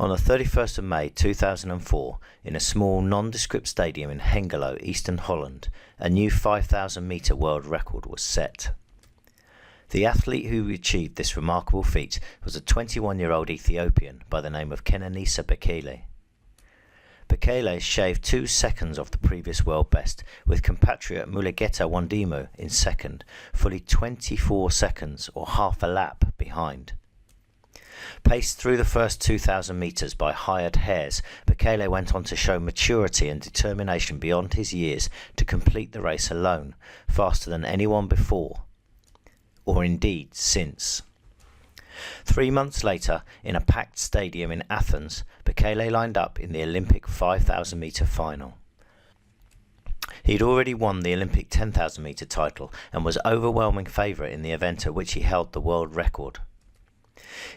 On the 31st of May 2004, in a small nondescript stadium in Hengelo, Eastern Holland, a new 5,000 metre world record was set. The athlete who achieved this remarkable feat was a 21-year-old Ethiopian by the name of Kenenisa Bekele. Bekele shaved 2 seconds off the previous world best, with compatriot Mulugeta Wandimo in second, fully 24 seconds or half a lap behind. Paced through the first 2,000 metres by hired hares, Bekele went on to show maturity and determination beyond his years to complete the race alone, faster than anyone before, or indeed since. 3 months later, in a packed stadium in Athens, Bekele lined up in the Olympic 5,000 metre final. He had already won the Olympic 10,000 metre title and was overwhelming favourite in the event at which he held the world record.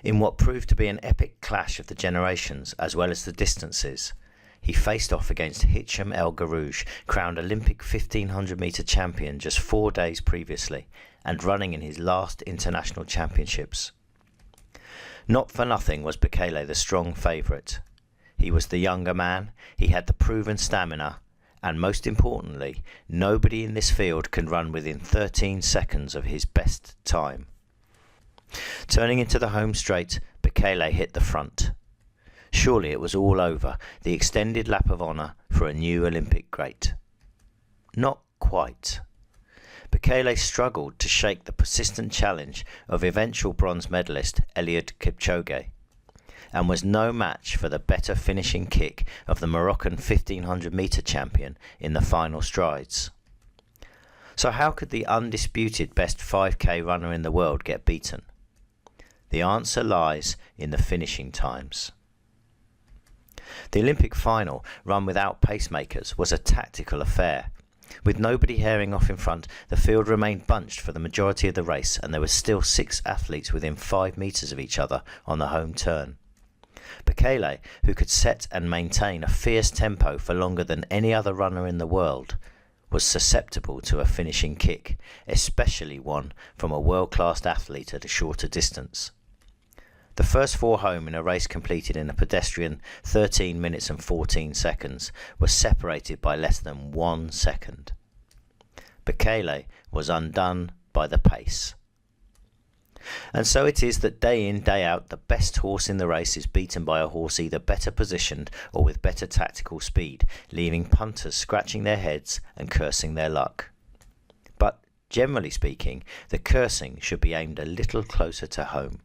In what proved to be an epic clash of the generations as well as the distances, he faced off against Hicham El Guerrouj, crowned Olympic 1500 metre champion just 4 days previously and running in his last international championships. Not for nothing was Bekele the strong favourite. He was the younger man, he had the proven stamina, and most importantly, nobody in this field can run within 13 seconds of his best time. Turning into the home straight, Bekele hit the front. Surely it was all over, the extended lap of honour for a new Olympic great. Not quite. Bekele struggled to shake the persistent challenge of eventual bronze medalist Eliud Kipchoge, and was no match for the better finishing kick of the Moroccan 1500 metre champion in the final strides. So how could the undisputed best 5k runner in the world get beaten? The answer lies in the finishing times. The Olympic final, run without pacemakers, was a tactical affair. With nobody herring off in front, the field remained bunched for the majority of the race, and there were still 6 athletes within 5 metres of each other on the home turn. Bekele, who could set and maintain a fierce tempo for longer than any other runner in the world, was susceptible to a finishing kick, especially one from a world-class athlete at a shorter distance. The first 4 home in a race completed in a pedestrian 13 minutes and 14 seconds were separated by less than 1 second. Bekele was undone by the pace. And so it is that day in, day out, the best horse in the race is beaten by a horse either better positioned or with better tactical speed, leaving punters scratching their heads and cursing their luck. But, generally speaking, the cursing should be aimed a little closer to home.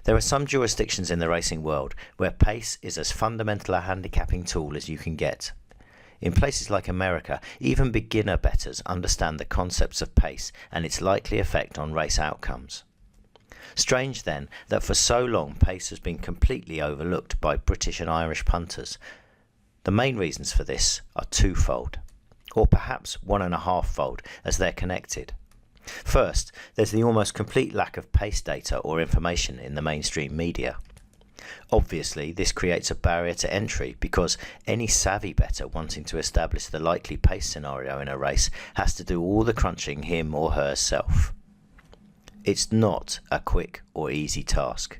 There are some jurisdictions in the racing world where pace is as fundamental a handicapping tool as you can get. In places like America, even beginner bettors understand the concepts of pace and its likely effect on race outcomes. Strange then that for so long pace has been completely overlooked by British and Irish punters. The main reasons for this are twofold, or perhaps 1.5-fold, as they're connected. First, there's the almost complete lack of pace data or information in the mainstream media. Obviously, this creates a barrier to entry because any savvy bettor wanting to establish the likely pace scenario in a race has to do all the crunching him or herself. It's not a quick or easy task.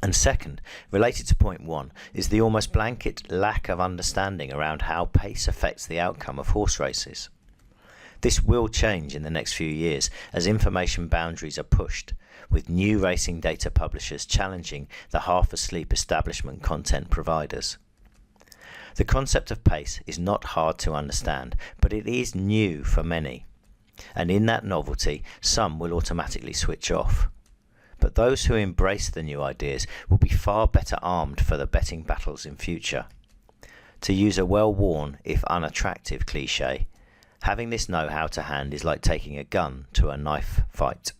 And second, related to point 1, is the almost blanket lack of understanding around how pace affects the outcome of horse races. This will change in the next few years as information boundaries are pushed, with new racing data publishers challenging the half-asleep establishment content providers. The concept of pace is not hard to understand, but it is new for many, and in that novelty, some will automatically switch off. But those who embrace the new ideas will be far better armed for the betting battles in future. To use a well-worn, if unattractive cliché, having this know-how to hand is like taking a gun to a knife fight.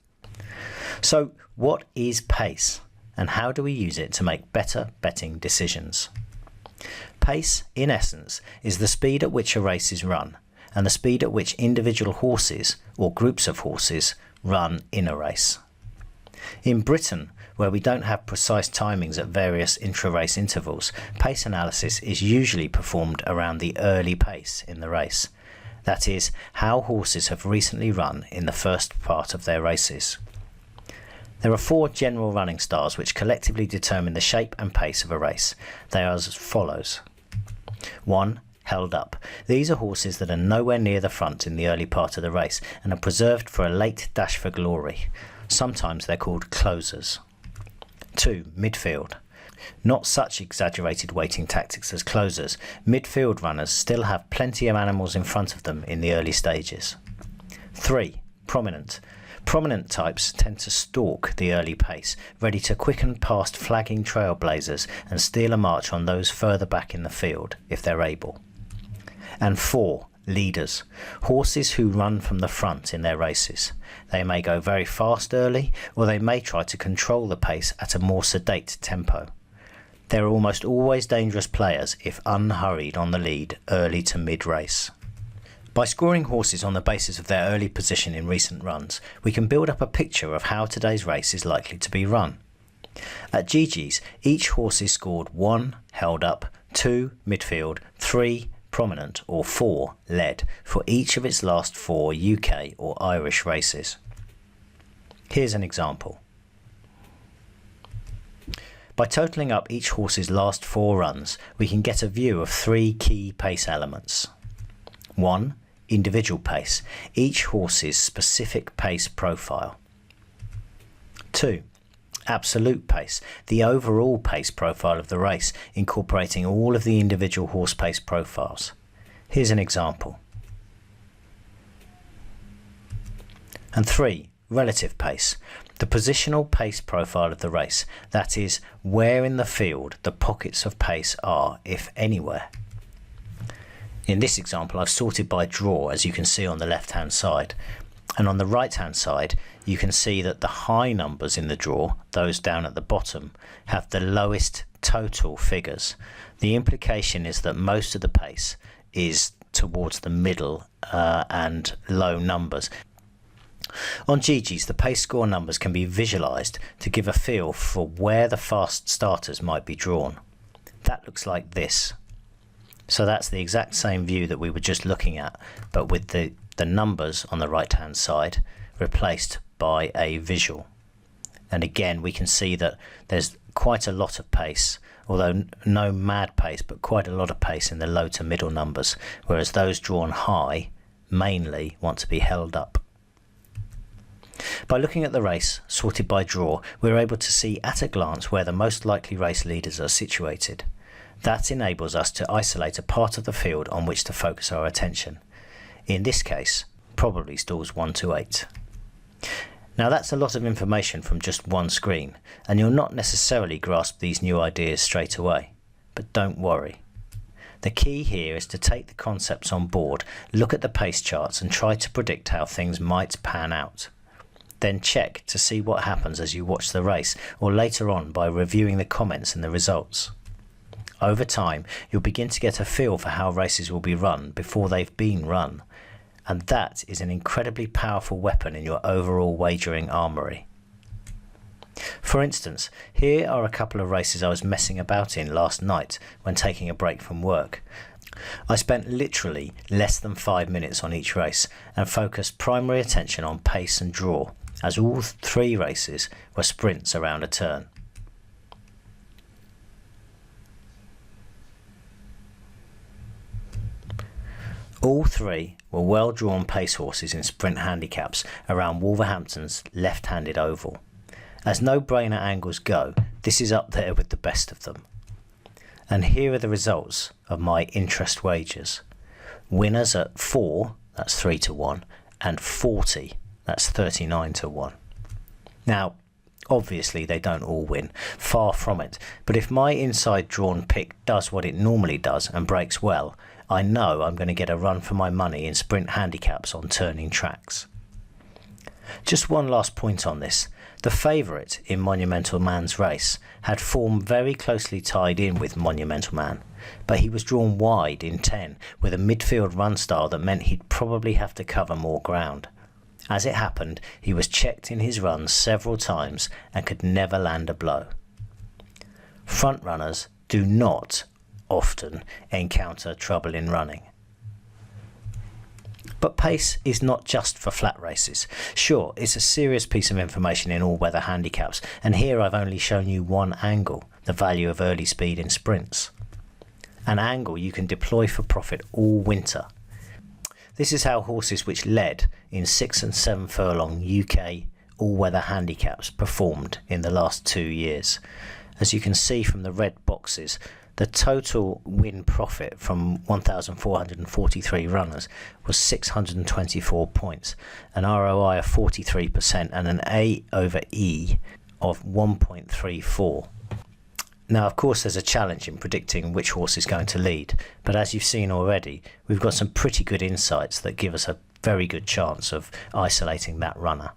So, what is pace, and how do we use it to make better betting decisions? Pace, in essence, is the speed at which a race is run, and the speed at which individual horses, or groups of horses, run in a race. In Britain, where we don't have precise timings at various intra-race intervals, pace analysis is usually performed around the early pace in the race. That is, how horses have recently run in the first part of their races. There are 4 general running styles which collectively determine the shape and pace of a race. They are as follows. 1. Held up. These are horses that are nowhere near the front in the early part of the race and are preserved for a late dash for glory. Sometimes they're called closers. 2. Midfield. Not such exaggerated waiting tactics as closers. Midfield runners still have plenty of animals in front of them in the early stages. 3. Prominent. Prominent types tend to stalk the early pace, ready to quicken past flagging trailblazers and steal a march on those further back in the field, if they're able. And 4. Leaders. Horses who run from the front in their races. They may go very fast early, or they may try to control the pace at a more sedate tempo. They're almost always dangerous players if unhurried on the lead early to mid-race. By scoring horses on the basis of their early position in recent runs, we can build up a picture of how today's race is likely to be run. At GG's, each horse is scored 1 held up, 2 midfield, 3 prominent or 4 led for each of its last 4 UK or Irish races. Here's an example. By totalling up each horse's last 4 runs, we can get a view of 3 key pace elements. 1. Individual pace, each horse's specific pace profile. 2. Absolute pace, the overall pace profile of the race, incorporating all of the individual horse pace profiles. Here's an example. And 3. Relative pace, the positional pace profile of the race, that is, where in the field the pockets of pace are, if anywhere. In this example, I've sorted by draw, as you can see on the left-hand side. And on the right-hand side, you can see that the high numbers in the draw, those down at the bottom, have the lowest total figures. The implication is that most of the pace is towards the middle and low numbers. On GG's, the pace score numbers can be visualised to give a feel for where the fast starters might be drawn. That looks like this. So that's the exact same view that we were just looking at, but with the numbers on the right hand side replaced by a visual. And again, we can see that there's quite a lot of pace, although no mad pace, but quite a lot of pace in the low to middle numbers, whereas those drawn high mainly want to be held up. By looking at the race, sorted by draw, we're able to see at a glance where the most likely race leaders are situated. That enables us to isolate a part of the field on which to focus our attention. In this case, probably stalls 1 to 8. Now that's a lot of information from just one screen, and you'll not necessarily grasp these new ideas straight away. But don't worry. The key here is to take the concepts on board, look at the pace charts and try to predict how things might pan out. Then check to see what happens as you watch the race, or later on by reviewing the comments and the results. Over time, you'll begin to get a feel for how races will be run before they've been run, and that is an incredibly powerful weapon in your overall wagering armoury. For instance, here are a couple of races I was messing about in last night when taking a break from work. I spent literally less than 5 minutes on each race and focused primary attention on pace and draw, as all 3 races were sprints around a turn. All 3 were well-drawn pace horses in sprint handicaps around Wolverhampton's left-handed oval. As no-brainer angles go, this is up there with the best of them. And here are the results of my interest wagers. Winners at 4, that's 3 to 1, and 40, that's 39 to 1. Now, obviously they don't all win, far from it, but if my inside drawn pick does what it normally does and breaks well, I know I'm going to get a run for my money in sprint handicaps on turning tracks. Just one last point on this. The favourite in Monumental Man's race had form very closely tied in with Monumental Man, but he was drawn wide in 10 with a midfield run style that meant he'd probably have to cover more ground. As it happened, he was checked in his runs several times and could never land a blow. Front runners do not often encounter trouble in running. But pace is not just for flat races. Sure, it's a serious piece of information in all weather handicaps, and here I've only shown you one angle, the value of early speed in sprints. An angle you can deploy for profit all winter. This is how horses which led in 6 and 7 furlong UK all-weather handicaps performed in the last 2 years. As you can see from the red boxes, the total win profit from 1,443 runners was 624 points, an ROI of 43% and an A over E of 1.34. Now, of course, there's a challenge in predicting which horse is going to lead, but as you've seen already, we've got some pretty good insights that give us a very good chance of isolating that runner.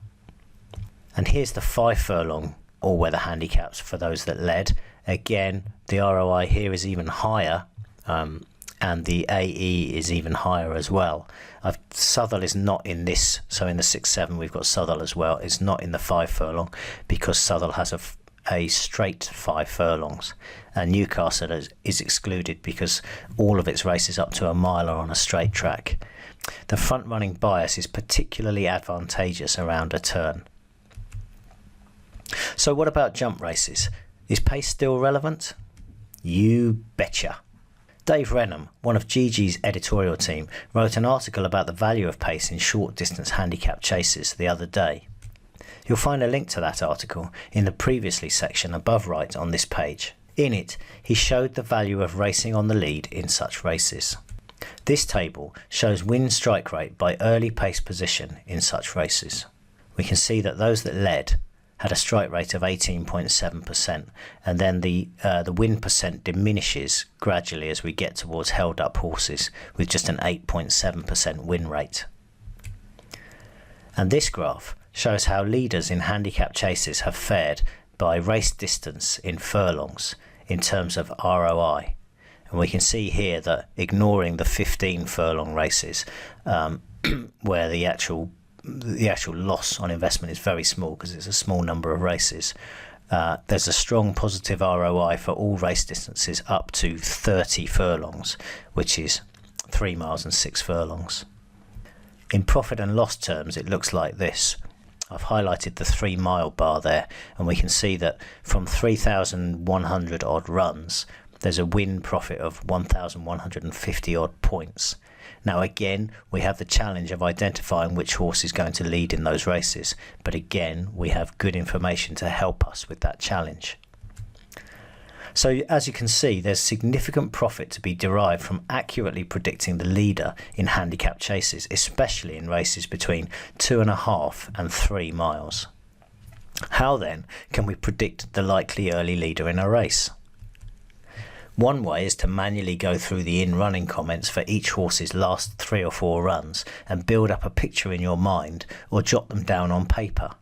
And here's the 5 furlong all-weather handicaps for those that led. Again, the ROI here is even higher, and the AE is even higher as well. Southwell is not in this, so in the 6-7 we've got Southwell as well. It's not in the 5 furlong because Southwell has a straight 5 furlongs, and Newcastle is excluded because all of its races up to a mile are on a straight track. The front running bias is particularly advantageous around a turn. So what about jump races? Is pace still relevant? You betcha. Dave Renham, one of GG's editorial team, wrote an article about the value of pace in short distance handicap chases the other day. You'll find a link to that article in the previously section above right on this page. In it, he showed the value of racing on the lead in such races. This table shows win strike rate by early pace position in such races. We can see that those that led had a strike rate of 18.7%, and then the win percent diminishes gradually as we get towards held up horses with just an 8.7% win rate. And this graph shows how leaders in handicap chases have fared by race distance in furlongs in terms of ROI. And we can see here that ignoring the 15 furlong races, where the actual loss on investment is very small because it's a small number of races, there's a strong positive ROI for all race distances up to 30 furlongs, which is 3 miles and 6 furlongs. In profit and loss terms, it looks like this. I've highlighted the 3 mile bar there, and we can see that from 3,100 odd runs, there's a win profit of 1,150 odd points. Now again, we have the challenge of identifying which horse is going to lead in those races, but again, we have good information to help us with that challenge. So as you can see, there's significant profit to be derived from accurately predicting the leader in handicap chases, especially in races between 2.5 and 3 miles. How then can we predict the likely early leader in a race? One way is to manually go through the in-running comments for each horse's last 3 or 4 runs and build up a picture in your mind or jot them down on paper.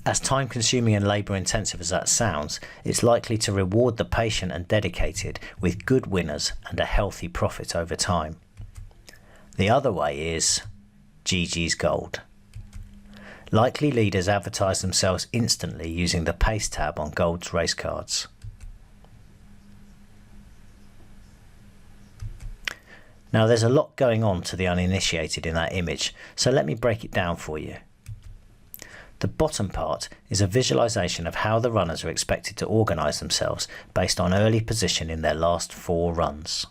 As time-consuming and labour-intensive as that sounds, it's likely to reward the patient and dedicated with good winners and a healthy profit over time. The other way is GG's Gold. Likely leaders advertise themselves instantly using the Pace tab on Gold's race cards. Now there's a lot going on to the uninitiated in that image, so let me break it down for you. The bottom part is a visualization of how the runners are expected to organise themselves based on early position in their last 4 runs.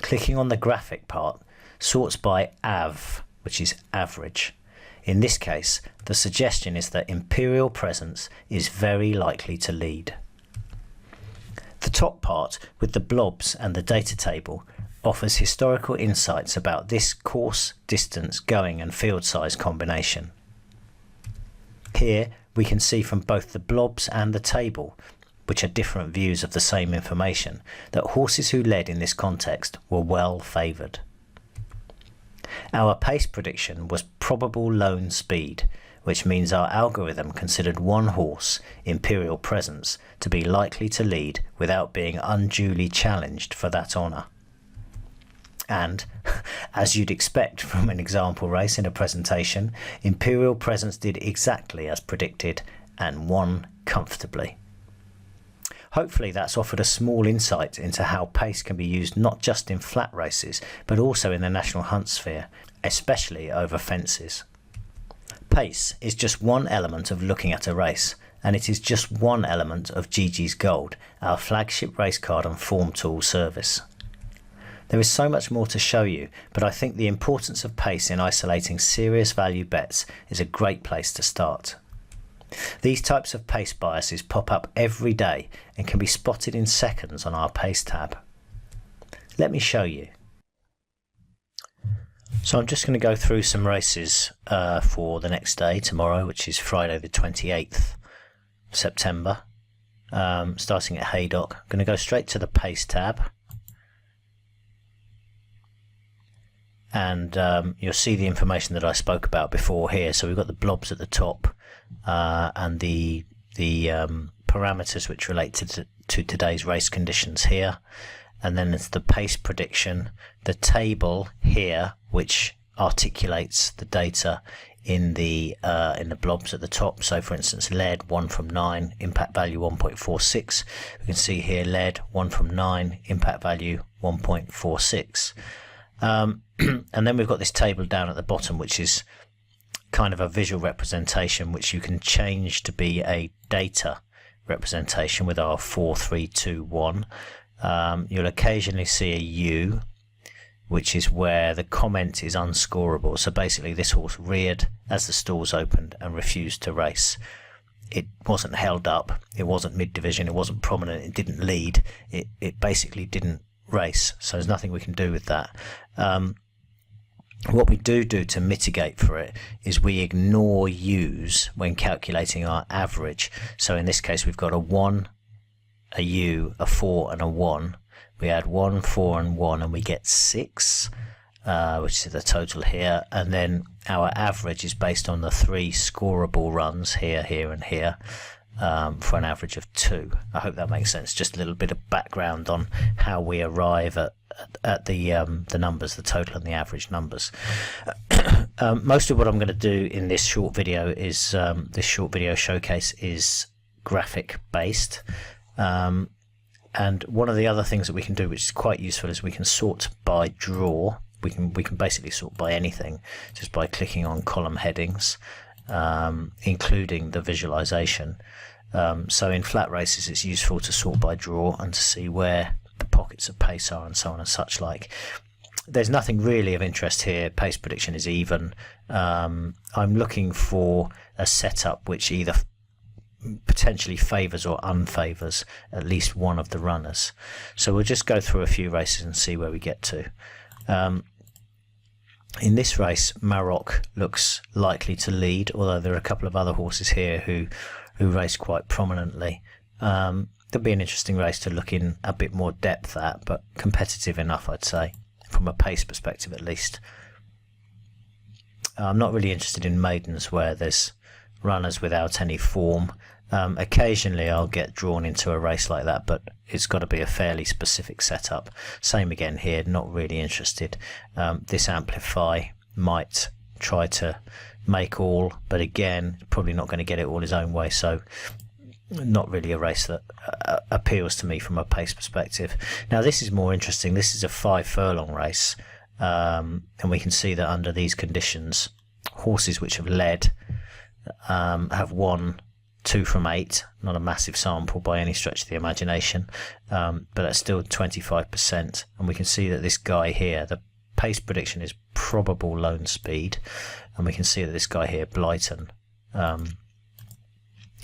Clicking on the graphic part sorts by AV, which is average. In this case, the suggestion is that Imperial Presence is very likely to lead. The top part, with the blobs and the data table, offers historical insights about this course, distance, going and field size combination. Here we can see from both the blobs and the table, which are different views of the same information, that horses who led in this context were well favoured. Our pace prediction was probable lone speed, which means our algorithm considered one horse, Imperial Presence, to be likely to lead without being unduly challenged for that honour. And, as you'd expect from an example race in a presentation, Imperial Presence did exactly as predicted and won comfortably. Hopefully that's offered a small insight into how pace can be used not just in flat races, but also in the national hunt sphere, especially over fences. Pace is just one element of looking at a race, and it is just one element of GG's Gold, our flagship race card and form tool service. There is so much more to show you, but I think the importance of pace in isolating serious value bets is a great place to start. These types of pace biases pop up every day and can be spotted in seconds on our pace tab. Let me show you. So I'm just going to go through some races for the next day, tomorrow, which is Friday the 28th September, starting at Haydock. I'm going to go straight to the pace tab. And you'll see the information that I spoke about before here. So we've got the blobs at the top and the parameters which relate to today's race conditions here, and then it's the pace prediction, the table here which articulates the data in the blobs at the top. So for instance, lead 1 from 9, impact value 1.46. We can see here lead 1 from 9, impact value 1.46. And then we've got this table down at the bottom, which is kind of a visual representation, which you can change to be a data representation with our 4, 3, 2, 1. You'll occasionally see a U, which is where the comment is unscorable. So basically this horse reared as the stalls opened and refused to race. It wasn't held up, it wasn't mid-division, it wasn't prominent, it didn't lead, it basically didn't race. So there's nothing we can do with that. What we do to mitigate for it is we ignore U's when calculating our average. So in this case we've got a 1, a U, a 4 and a 1. We add 1, 4 and 1 and we get 6, which is the total here, and then our average is based on the 3 scoreable runs here, here and here, for an average of 2. I hope that makes sense. Just a little bit of background on how we arrive at the numbers, the total and the average numbers. Most of what I'm going to do in this short video is this short video showcase is graphic based, and one of the other things that we can do, which is quite useful, is we can sort by draw. We can basically sort by anything just by clicking on column headings, including the visualization. So in flat races it's useful to sort by draw and to see where the pockets of pace are and so on and such like. There's nothing really of interest here. Pace prediction is even. I'm looking for a setup which either potentially favours or unfavours at least one of the runners. So we'll just go through a few races and see where we get to. In this race, Maroc looks likely to lead, although there are a couple of other horses here who race quite prominently. There'll be an interesting race to look in a bit more depth at, but competitive enough, I'd say, from a pace perspective at least. I'm not really interested in maidens where there's runners without any form. Occasionally I'll get drawn into a race like that, but it's got to be a fairly specific setup. Same again here, not really interested. This Amplify might try to make all, but again probably not going to get it all his own way, so not really a race that appeals to me from a pace perspective. Now this is more interesting. This is a 5 furlong race, and we can see that under these conditions horses which have led have won 2 from 8, not a massive sample by any stretch of the imagination, but that's still 25%. And we can see that this guy here, the pace prediction is probable lone speed, and we can see that this guy here, Blyton,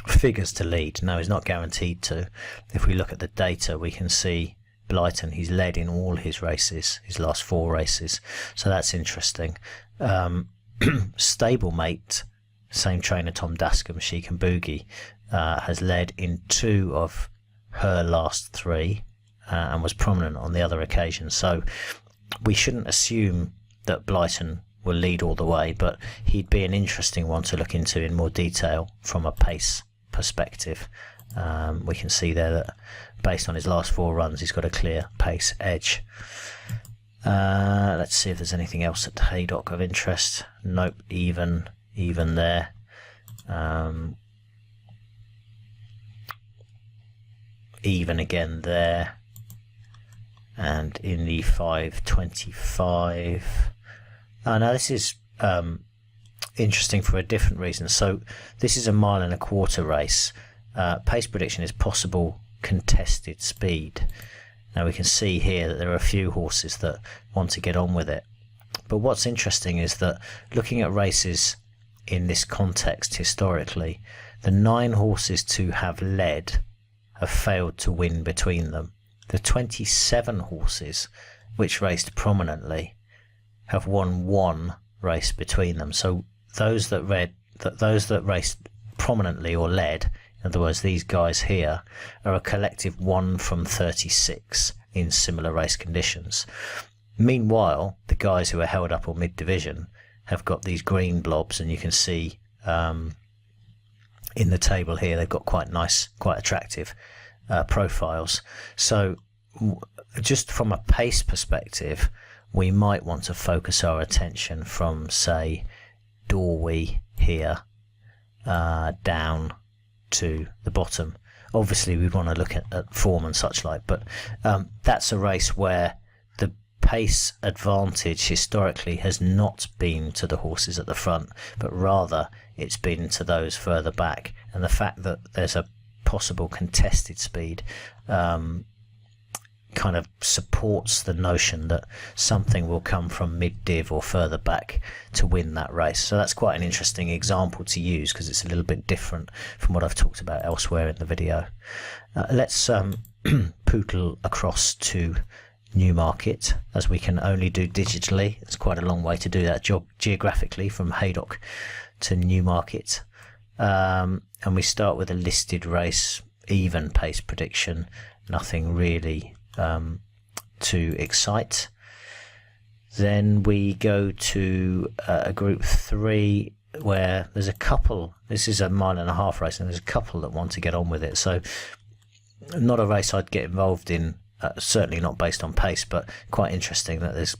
figures to lead. No, he's not guaranteed to. If we look at the data, we can see Blyton, he's led in all his races, his last 4 races, so that's interesting. Stablemate, same trainer Tom Dascombe, Chic and Boogie, has led in 2 of her last 3 and was prominent on the other occasions. So we shouldn't assume that Blyton will lead all the way, but he'd be an interesting one to look into in more detail from a pace perspective. We can see there that based on his last 4 runs he's got a clear pace edge. Let's see if there's anything else at Haydock of interest. Nope, even there. even again there, and in the 5:25. Now this is interesting for a different reason. So this is a 1.25 mile race. Pace prediction is possible contested speed. Now we can see here that there are a few horses that want to get on with it. But what's interesting is that looking at races in this context historically, the 9 horses to have led have failed to win between them. The 27 horses which raced prominently have won 1 race between them. So those that raced prominently or led, in other words these guys here, are a collective 1 from 36 in similar race conditions. Meanwhile, the guys who are held up or mid-division have got these green blobs, and you can see in the table here they've got quite nice, quite attractive profiles. So just from a pace perspective, we might want to focus our attention from, say, Dorwey here down to the bottom. Obviously we'd want to look at form and such like, but that's a race where the pace advantage historically has not been to the horses at the front, but rather it's been to those further back. And the fact that there's a possible contested speed kind of supports the notion that something will come from mid-div or further back to win that race. So that's quite an interesting example to use because it's a little bit different from what I've talked about elsewhere in the video. Let's pootle across to Newmarket, as we can only do digitally. It's quite a long way to do that geographically from Haydock to Newmarket. And we start with a listed race, even pace prediction, nothing really to excite. Then we go to a group 3 where there's a couple. This is a 1.5 mile race, and there's a couple that want to get on with it. So not a race I'd get involved in, certainly not based on pace, but quite interesting that there's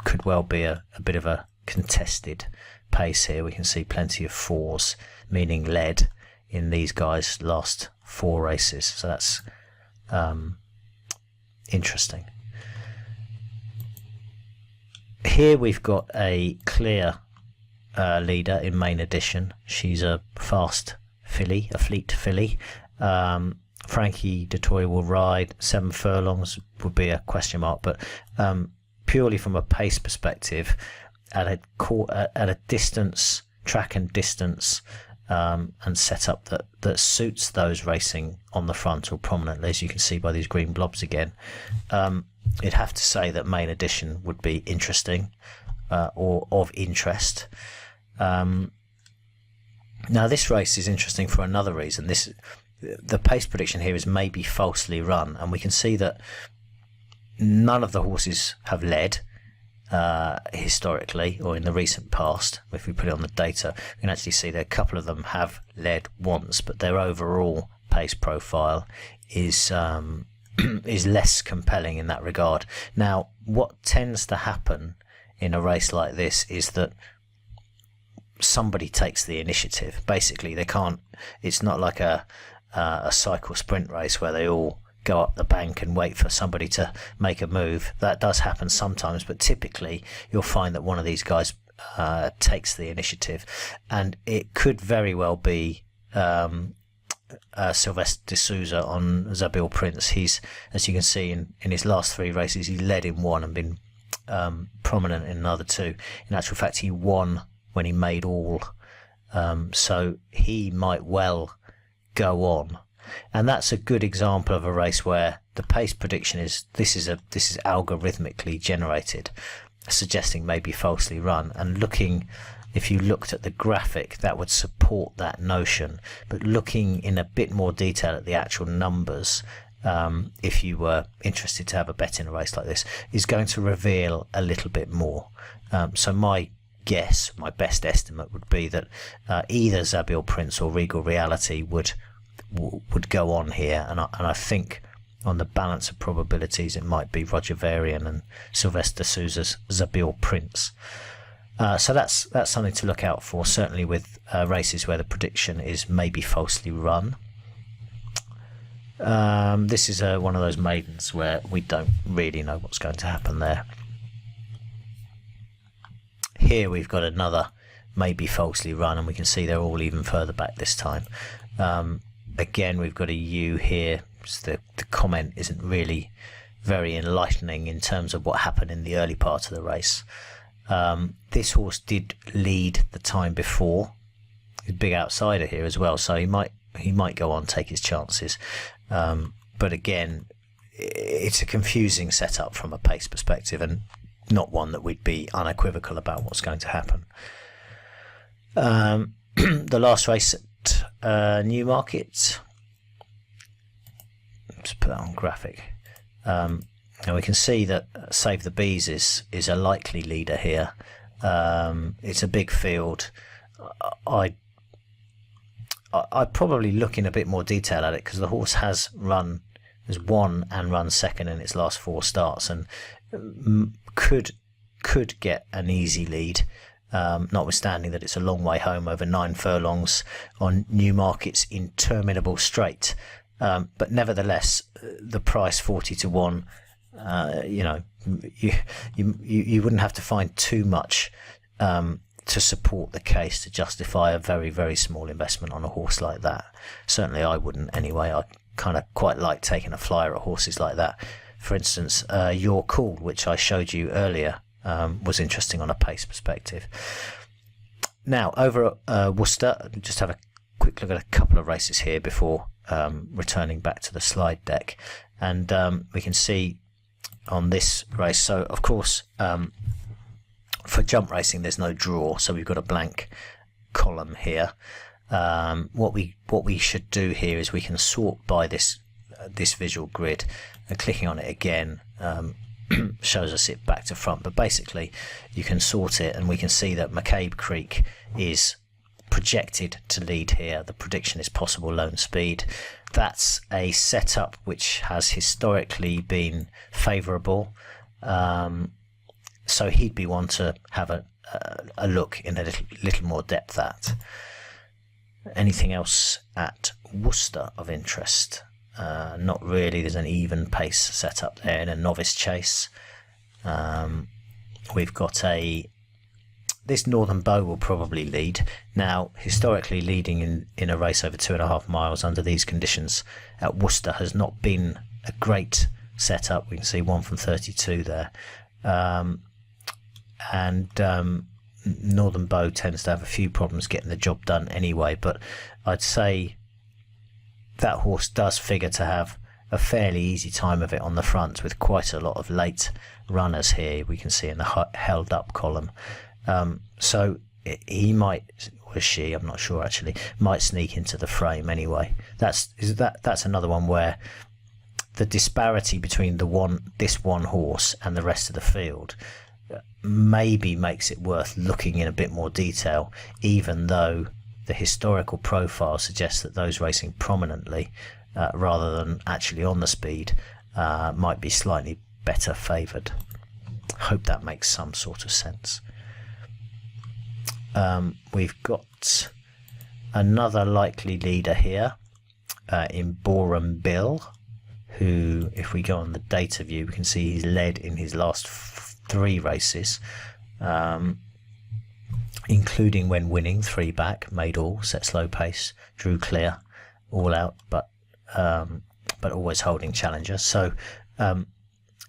could well be a bit of a contested pace here. We can see plenty of 4s, meaning led, in these guys' last 4 races. So that's interesting. Here we've got a clear leader in main edition. She's a fast filly, a fleet filly. Frankie Dettori will ride. 7 furlongs would be a question mark, but purely from a pace perspective, at a distance, track and distance, and setup that suits those racing on the front or prominently, as you can see by these green blobs again, you'd have to say that main edition would be interesting or of interest. Now this race is interesting for another reason. The pace prediction here is maybe falsely run, and we can see that none of the horses have led historically or in the recent past. If we put it on the data, we can actually see that a couple of them have led once, but their overall pace profile is is less compelling in that regard. Now, what tends to happen in a race like this is that somebody takes the initiative. Basically, they can't. It's not like a cycle sprint race where they all go up the bank and wait for somebody to make a move. That does happen sometimes, but typically you'll find that one of these guys takes the initiative, and it could very well be Sylvester de Souza on Zabil Prince. He's, as you can see in his last 3 races, he led in 1 and been prominent in another 2. In actual fact, he won when he made all, so he might well go on. And that's a good example of a race where the pace prediction is this is algorithmically generated, suggesting maybe falsely run. And looking, if you looked at the graphic, that would support that notion. But looking in a bit more detail at the actual numbers, if you were interested to have a bet in a race like this, is going to reveal a little bit more. So my guess, my best estimate would be that either Zabil Prince or Regal Reality would go on here, and I think on the balance of probabilities it might be Roger Varian and Sylvester Souza's Zabil Prince. So that's something to look out for, certainly with races where the prediction is maybe falsely run. This is one of those maidens where we don't really know what's going to happen there. Here we've got another maybe falsely run, and we can see they're all even further back this time. Again, we've got a U here. So the comment isn't really very enlightening in terms of what happened in the early part of the race. This horse did lead the time before. He's a big outsider here as well, so he might go on, take his chances. But again, it's a confusing setup from a pace perspective, and not one that we'd be unequivocal about what's going to happen. The last race at Newmarket. Let's put that on graphic. And we can see that Save the Bees is a likely leader here. It's a big field. I'd probably look in a bit more detail at it, because the horse has won and run second in its last 4 starts, and could get an easy lead, notwithstanding that it's a long way home over 9 furlongs on Newmarket's interminable straight. But nevertheless, the price 40 to 1, you wouldn't have to find too much to support the case to justify a very, very small investment on a horse like that. Certainly I wouldn't anyway. I kind of quite like taking a flyer at horses like that. For instance, You're Cool, which I showed you earlier, was interesting on a pace perspective. Now, over at Worcester, just have a quick look at a couple of races here before returning back to the slide deck. And we can see on this race, so of course, for jump racing, there's no draw, so we've got a blank column here. What we should do here is we can sort by this visual grid, and clicking on it again shows us it back to front. But basically, you can sort it, and we can see that McCabe Creek is projected to lead here. The prediction is Possible Lone Speed. That's a setup which has historically been favourable. So he'd be one to have a look in a little more depth at. Anything else at Worcester of interest? Not really. There's an even pace set up there in a novice chase. We've got this Northern Bow will probably lead. Now, historically leading in a race over 2.5 miles under these conditions at Worcester has not been a great setup. We can see 1 from 32 there. Northern Bow tends to have a few problems getting the job done anyway, but I'd say that horse does figure to have a fairly easy time of it on the front, with quite a lot of late runners here we can see in the held up column. So he might, or she, I'm not sure actually, might sneak into the frame anyway. That's another one where the disparity between this one horse and the rest of the field maybe makes it worth looking in a bit more detail, even though the historical profile suggests that those racing prominently rather than actually on the speed might be slightly better favoured. Hope that makes some sort of sense. We've got another likely leader here in Boreham Bill, who, if we go on the data view, we can see he's led in his last 3 races, including when winning 3 back, made all, set slow pace, drew clear, all out, but always holding challenger. So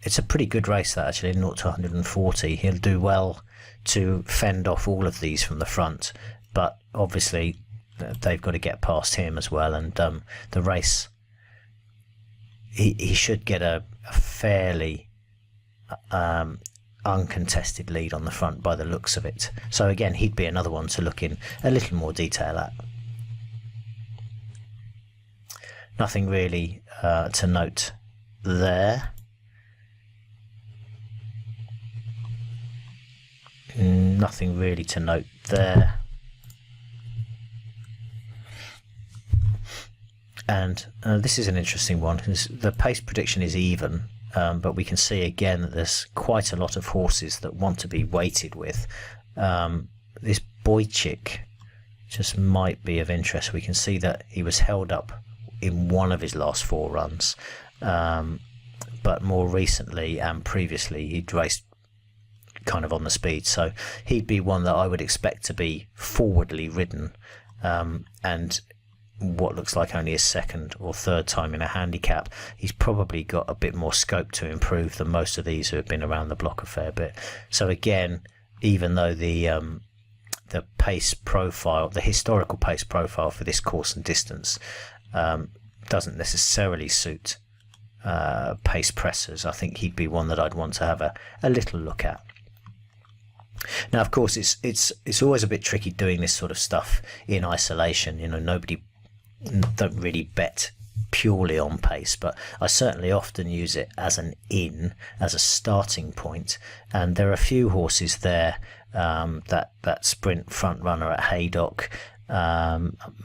it's a pretty good race that actually, 0 to 140. He'll do well to fend off all of these from the front, but obviously they've got to get past him as well, and the race, he should get a fairly uncontested lead on the front by the looks of it. So again, he'd be another one to look in a little more detail at. Nothing really to note there. Nothing really to note there. And this is an interesting one, because the pace prediction is even, but we can see again that there's quite a lot of horses that want to be weighted with. This Boychik just might be of interest. We can see that he was held up in one of his last 4 runs, but more recently and previously he'd raced kind of on the speed, so he'd be one that I would expect to be forwardly ridden, and what looks like only his 2nd or 3rd time in a handicap, he's probably got a bit more scope to improve than most of these who have been around the block a fair bit. So again, even though the pace profile, the historical pace profile for this course and distance doesn't necessarily suit pace pressers, I think he'd be one that I'd want to have a little look at. Now, of course, it's always a bit tricky doing this sort of stuff in isolation. You know, nobody don't really bet purely on pace, but I certainly often use it as as a starting point. And there are a few horses there, that sprint front runner at Haydock,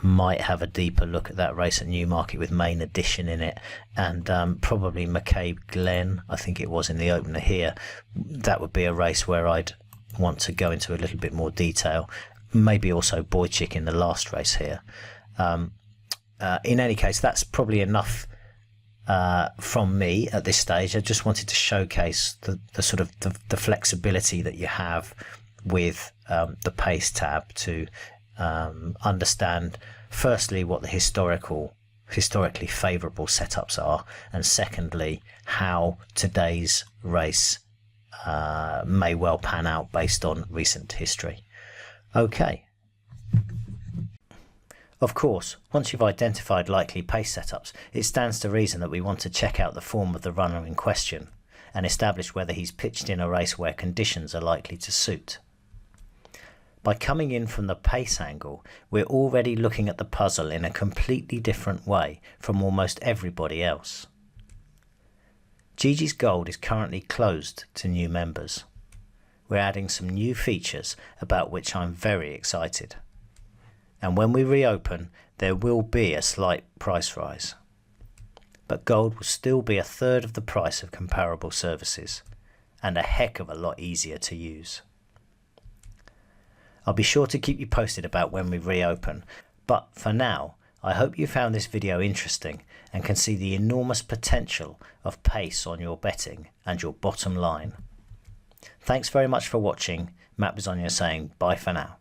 might have a deeper look at that race at Newmarket with Main Edition in it, and probably McCabe Glen, I think it was in the opener here. That would be a race where I'd want to go into a little bit more detail. Maybe also Boychik in the last race here. In any case, that's probably enough from me at this stage. I just wanted to showcase the sort of the flexibility that you have with the pace tab to understand, firstly, what the historically favourable setups are, and secondly, how today's race may well pan out based on recent history. Okay. Of course, once you've identified likely pace setups, it stands to reason that we want to check out the form of the runner in question and establish whether he's pitched in a race where conditions are likely to suit. By coming in from the pace angle, we're already looking at the puzzle in a completely different way from almost everybody else. Gigi's Gold is currently closed to new members. We're adding some new features about which I'm very excited. And when we reopen, there will be a slight price rise. But Gold will still be 1/3 of the price of comparable services, and a heck of a lot easier to use. I'll be sure to keep you posted about when we reopen, but for now, I hope you found this video interesting and can see the enormous potential of pace on your betting and your bottom line. Thanks very much for watching. Matt Bisogno saying bye for now.